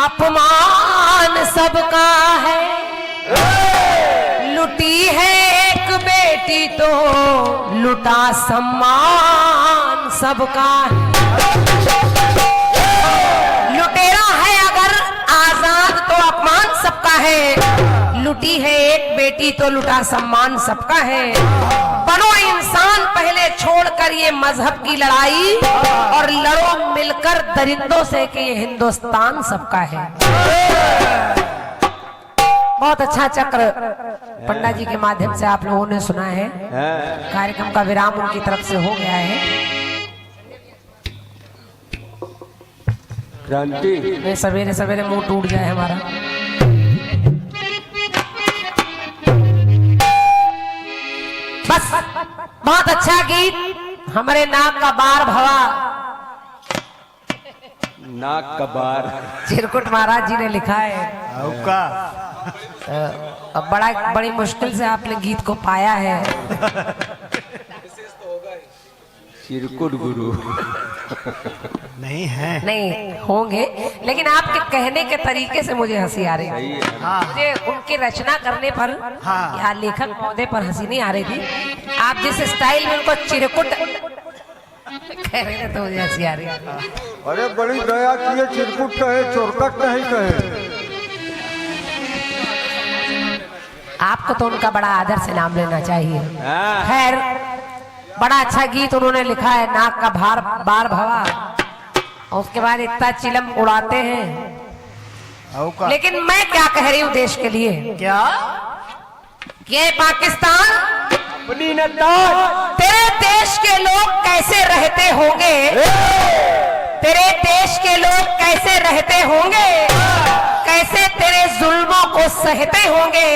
अपमान सबका है, लुटी है एक बेटी तो लुटा सम्मान सबका है। लुटेरा है अगर आजाद तो अपमान सबका है, लुटी है एक बेटी तो लुटा सम्मान सबका है। बनो इंसान पहले छोड़कर ये मजहब की लड़ाई, और लड़ो मिलकर दरिंदों से कि ये हिंदुस्तान सबका है। बहुत अच्छा चक्र पंडा जी के माध्यम से आप लोगों ने सुना है। कार्यक्रम का विराम उनकी तरफ से हो गया है। क्रांति सवेरे सवेरे मुंह टूट जाए हमारा। बस बहुत अच्छा गीत हमारे नाक का बार भवा, नाक का बार चिरकुट महाराज जी ने लिखा है। अब बड़ी मुश्किल से आपने गीत को पाया है। चिरकुट गुरु नहीं है, नहीं होंगे, लेकिन आपके कहने के तरीके से मुझे हंसी आ रही थी। मुझे उनकी रचना करने पर या लेखक महोदय पर हंसी नहीं आ रही थी। आप जिस स्टाइल में उनको चिरकुट कह रहे थे तो मुझे हंसी आ रही थी। अरे बड़ी दया किए, चिरकुट कहे, चोरकट नहीं कहे। आपको तो उनका बड़ा आदर से नाम लेना चाहिए। खैर बड़ा अच्छा गीत उन्होंने लिखा है, नाक का बार भवा, और उसके बाद इतना चिलम उड़ाते हैं। लेकिन मैं क्या कह रही हूँ देश के लिए, क्या ये पाकिस्तान तेरे देश के लोग कैसे रहते होंगे, तेरे देश के लोग कैसे रहते होंगे, कैसे तेरे जुल्मों को सहते होंगे।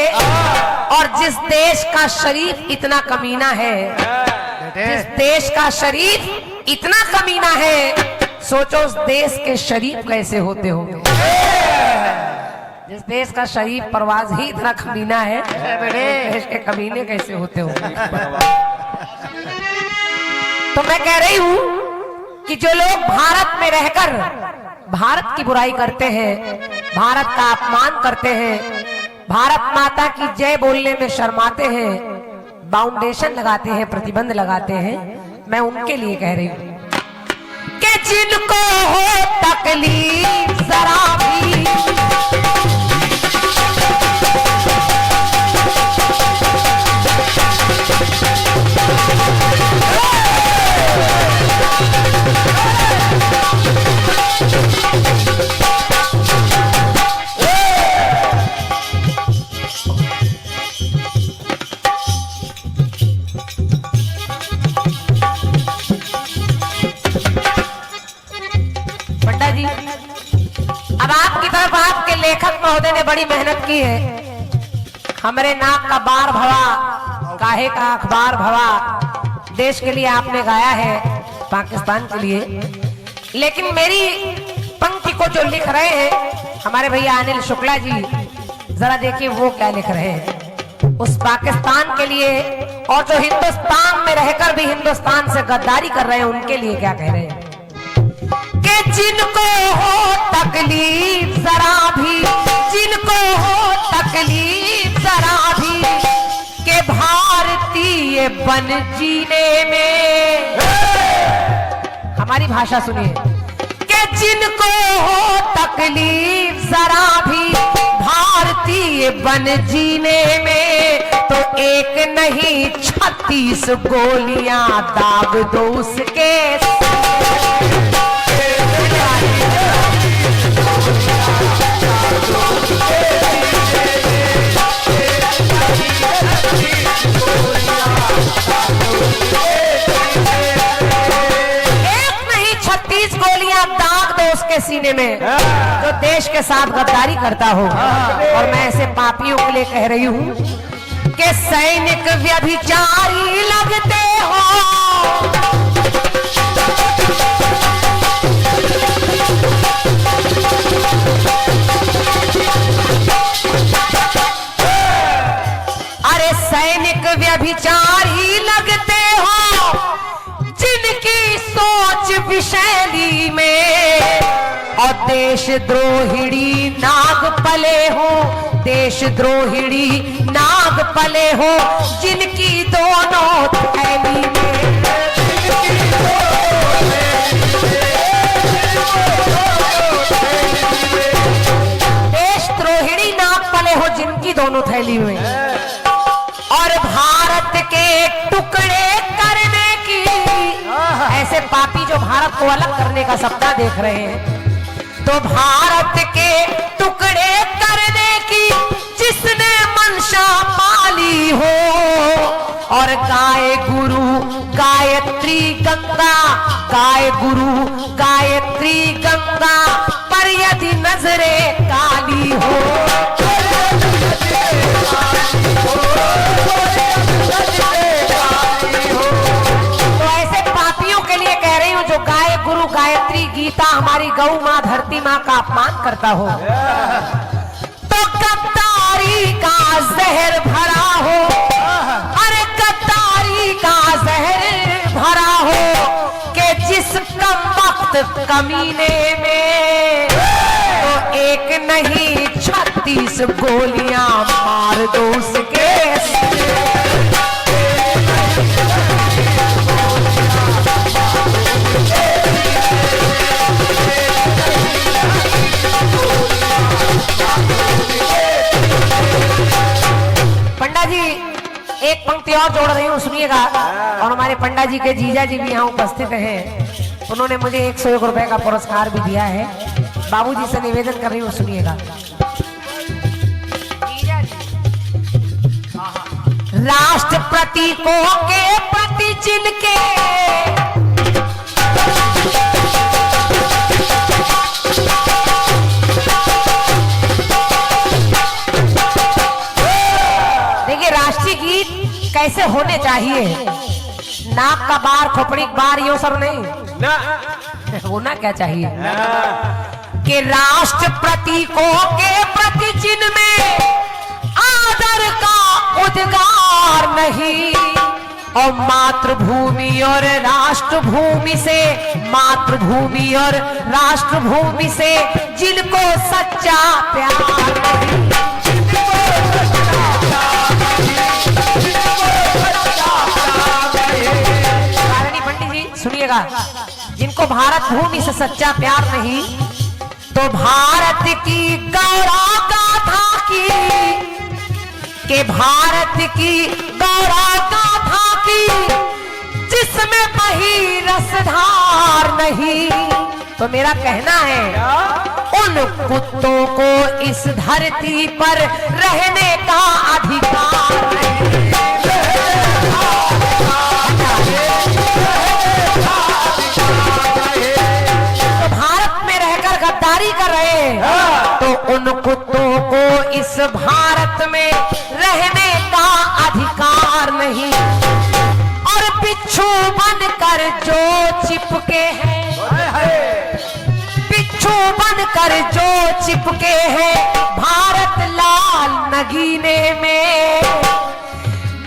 और जिस देश का शरीफ इतना कमीना है, जिस देश का शरीफ इतना कमीना है, सोचो उस देश के शरीफ कैसे होते होंगे। जिस देश का शरीफ परवाज ही इतना कमीना है, देश के कमीने कैसे होते होंगे। तो मैं कह रही हूं कि जो लोग भारत में रहकर भारत की बुराई करते हैं, भारत का अपमान करते हैं, भारत माता की जय बोलने में शर्माते हैं, बाउंडेशन लगाते हैं, प्रतिबंध लगाते हैं, मैं उनके लिए कह रही हूं कि जिनको हो तकलीफ जरा भी, अब आपकी तरफ आपके लेखक महोदय ने बड़ी मेहनत की है। हमारे नाक का बार भवा, काहे का अखबार भवा, देश के लिए आपने गाया है, पाकिस्तान के लिए। लेकिन मेरी पंक्ति को जो लिख रहे हैं हमारे भैया अनिल शुक्ला जी, जरा देखिए वो क्या लिख रहे हैं उस पाकिस्तान के लिए, और जो हिंदुस्तान में रहकर भी हिंदुस्तान से गद्दारी कर रहे हैं उनके लिए क्या कह रहे हैं कि जिनको हो तकलीफ जरा भी, जिनको हो तकलीफ जरा भी, के भारतीय बन जीने में, हमारी भाषा सुनिए, कि जिनको हो तकलीफ जरा भी भारतीय बन जीने में, तो एक नहीं 36 गोलियां दाग दो उसके। के सीने में जो देश के साथ गद्दारी करता हो। और मैं ऐसे पापियों के लिए कह रही हूं कि सैनिक व्यभिचारी लगते हो, अरे सैनिक व्यभिचारी लगते हो, जिनकी सोच विशैली में और देशद्रोहिणी नाग पले हो, देशद्रोहिणी नाग पले हो, जिनकी दोनों थैली में देशद्रोहिणी नाग पले हो, जिनकी दोनों थैली में, और भारत के टुकड़े करने की, ऐसे पापी जो भारत को अलग करने का सपना देख रहे हैं, तो भारत के टुकड़े करने की जिसने मंशा पाली हो, और गाय गुरु गायत्री गंगा, गाय गुरु गायत्री गंगा पर यदि नजरे काली हो, तो ऐसे पापियों के लिए कह रही हूं जो गाय गुरु गायत्री गीता हमारी गौ माँ धरती माँ का अपमान करता हो, तो गद्दारी का जहर भरा हो, अरे गद्दारी का जहर भरा हो, कि जिस कम वक्त कमीने में तो एक नहीं 36 गोलियां मार दो उसके पंडा जी एक पंक्ति और जोड़ रही हूँ, सुनिएगा। और हमारे पंडा जी के जीजा जी भी यहाँ उपस्थित हैं, उन्होंने मुझे 101 रुपए का पुरस्कार भी दिया है। बाबूजी से निवेदन कर रही हूँ, सुनिएगा। राष्ट्र प्रतीकों के प्रति जिनके देखिए राष्ट्रीय गीत कैसे होने चाहिए, नाक का बार खोपड़ी का बार यो सब नहीं होना क्या चाहिए कि राष्ट्र प्रतीकों के प्रति जिनमें आदर का उद्गार नहीं, और मातृभूमि और राष्ट्रभूमि से, मातृभूमि और राष्ट्रभूमि से जिनको सच्चा प्यार नहीं, पंडित जी सुनिएगा, जिनको भारत भूमि से सच्चा प्यार नहीं, तो भारत की गौरव गाथा की, के भारत की गौरव गाथा की जिसमें बही रसधार नहीं, तो मेरा कहना है उन कुत्तों को इस धरती पर रहने का अधिकार नहीं। तो भारत में रहकर गद्दारी कर रहे हैं, तो उन कुत्तों को इस भारत में रहने का अधिकार नहीं, और बिच्छू बनकर जो चिपके हैं, बिच्छू बनकर जो चिपके हैं भारत लाल नगीने में,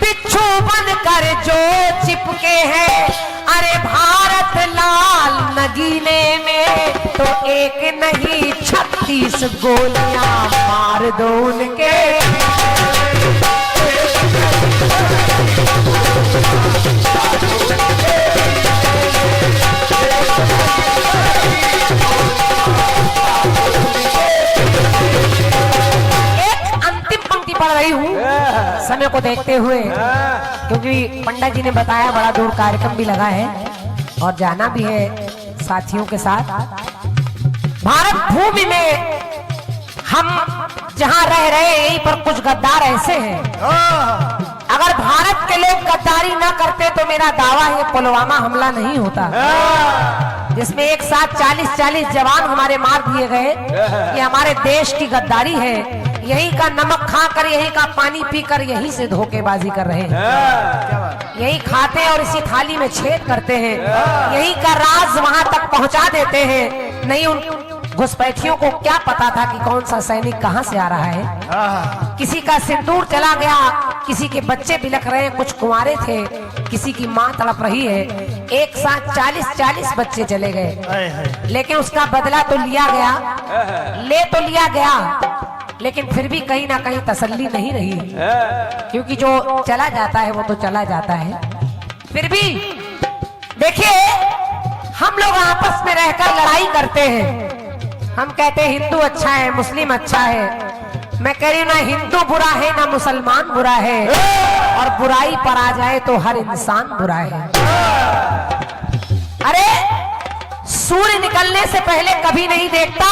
बिच्छू बनकर जो चिपके हैं अरे भारत लाल नगीने में, तो एक नहीं 36 गोलियां मार दो उनके। पढ़ रही हूँ समय को देखते हुए, क्योंकि पंडित जी ने बताया बड़ा दूर कार्यक्रम भी लगा है और जाना भी है साथियों के साथ। भारत भूमि में हम जहाँ रह रहे हैं यहीं पर कुछ गद्दार ऐसे हैं, अगर भारत के लोग गद्दारी ना करते तो मेरा दावा है पुलवामा हमला नहीं होता, जिसमें एक साथ 40-40 जवान हमारे मार दिए गए। ये हमारे देश की गद्दारी है, यहीं का नमक खाकर, यहीं का पानी पीकर यहीं से धोखेबाजी कर रहे हैं, यही खाते हैं और इसी थाली में छेद करते हैं, यहीं का राज वहां तक पहुंचा देते हैं। नहीं उन घुसपैठियों को क्या पता था कि कौन सा सैनिक कहां से आ रहा है, किसी का सिंदूर चला गया किसी के बच्चे बिलख रहे हैं, कुछ कुंवारे थे, किसी की माँ तड़प रही है, एक साथ 40-40 बच्चे चले गए। हाय हाय। लेकिन उसका बदला तो लिया गया, ले तो लिया गया, लेकिन फिर भी कहीं ना कहीं तसल्ली नहीं रही, क्योंकि जो चला जाता है वो तो चला जाता है। फिर भी देखिए, हम लोग आपस में रहकर लड़ाई करते हैं। हम कहते हैं हिंदू अच्छा है, मुस्लिम अच्छा है। मैं कह रही हूँ, ना हिंदू बुरा है ना मुसलमान बुरा है, और बुराई पर आ जाए तो हर इंसान बुरा है। अरे सूर्य निकलने से पहले कभी नहीं देखता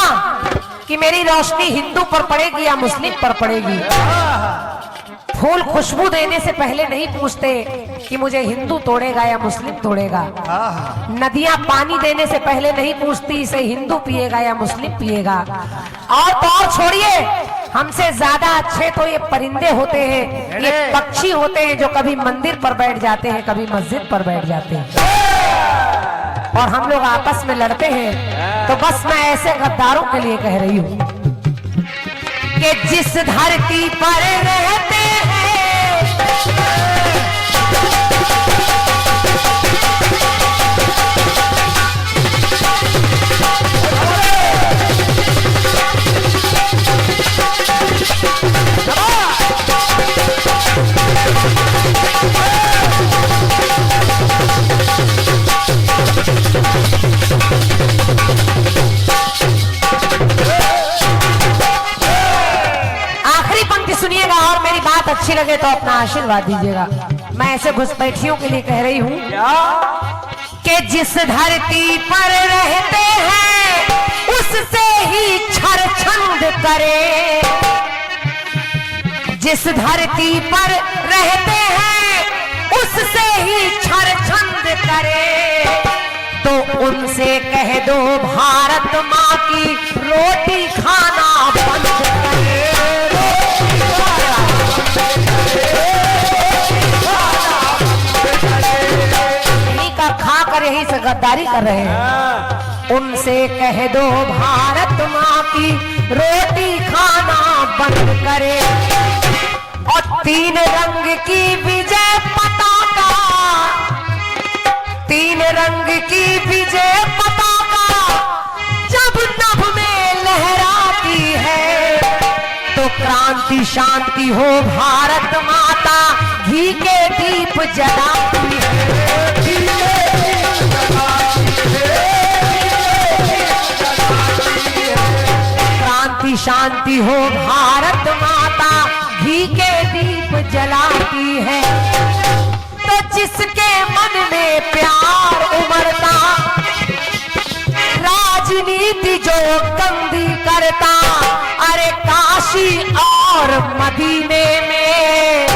कि मेरी रोशनी हिंदू पर पड़ेगी या मुस्लिम पर पड़ेगी। फूल खुशबू देने से पहले नहीं पूछते कि मुझे हिंदू तोड़ेगा या मुस्लिम तोड़ेगा। नदियां पानी देने से पहले नहीं पूछती इसे हिंदू पिएगा या मुस्लिम पिएगा। और तो और छोड़िए, हमसे ज्यादा अच्छे तो ये परिंदे होते हैं, ये पक्षी होते हैं जो कभी मंदिर पर बैठ जाते हैं, कभी मस्जिद पर बैठ जाते हैं, और हम लोग आपस में लड़ते हैं। तो बस मैं ऐसे गद्दारों के लिए कह रही हूँ कि जिस धरती पर रहते हैं, सुनिएगा और मेरी बात अच्छी लगे तो अपना आशीर्वाद दीजिएगा। मैं ऐसे घुसपैठियों के लिए कह रही हूँ कि जिस धरती पर रहते हैं उससे ही छरछंद करे, जिस धरती पर रहते हैं उससे ही छरछंद करे, तो उनसे कह दो भारत माँ की रोटी खाना बंद करे। खाकर यही से गद्दारी कर रहे हैं। उनसे कह दो भारत माँ की रोटी खाना बंद करे, और 3 रंग की विजय पताका, 3 रंग की विजय पताका जब नभ में लहराती है, तो क्रांति शांति हो भारत माता घी के दीप जलाती है। क्रांति शांति हो भारत माता घी के दीप जलाती है। तो जिसके मन में प्यार उमड़ता, राजनीति जो गंदी करता, अरे काशी और मदीने में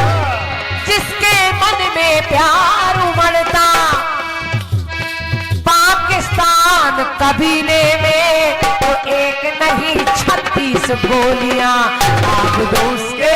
जिसके मन में प्यार उमड़ता, पाकिस्तान कबीले में तो एक नहीं 36 गोलियां दाग दो उसके।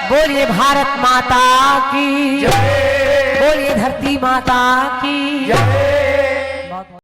बोलिए भारत माता की, बोलिए धरती माता की।